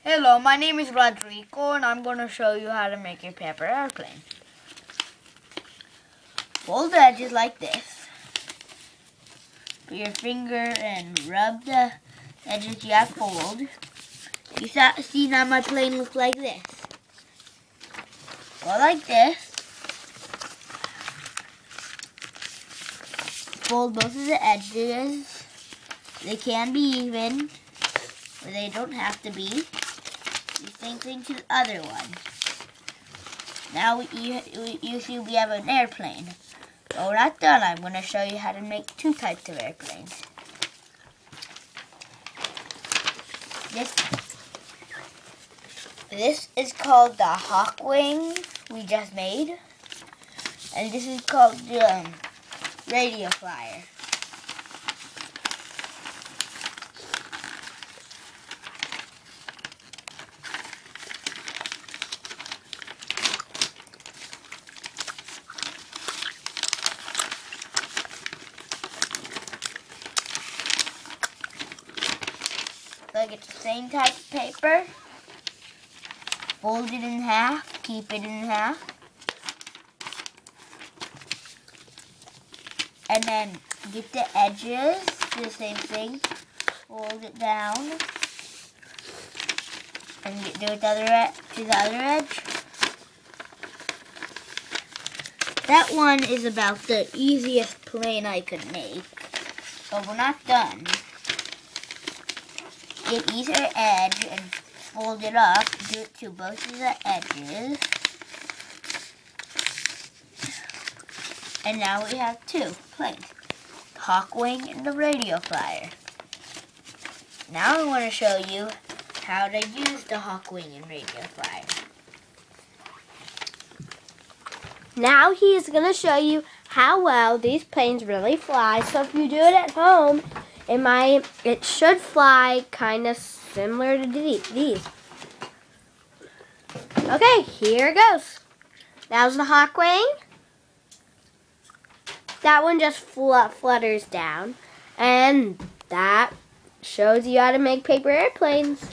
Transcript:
Hello, my name is Rodrigo and I'm going to show you how to make a paper airplane. Fold the edges like this. Put your finger and rub the edges you have folded. You see now my plane looks like this. Go like this. Fold both of the edges. They can be even, or they don't have to be. The same thing to the other one. Now you see we have an airplane. But we're not done. I'm going to show you how to make two types of airplanes. This is called the Hawkwing we just made. And this is called the Radio Flyer. So get the same type of paper, fold it in half, keep it in half, and then get the edges, do the same thing, fold it down, and do it to the other edge. That one is about the easiest plane I could make, but we're not done. Get either edge and fold it up, do it to both of the edges. And now we have two planes, Hawkwing and the Radio Flyer. Now I want to show you how to use the Hawkwing and Radio Flyer. Now he's going to show you how well these planes really fly. So if you do it at home, it should fly kind of similar to these. Okay, here it goes. That was the Hawkwing. That one just flutters down. And that shows you how to make paper airplanes.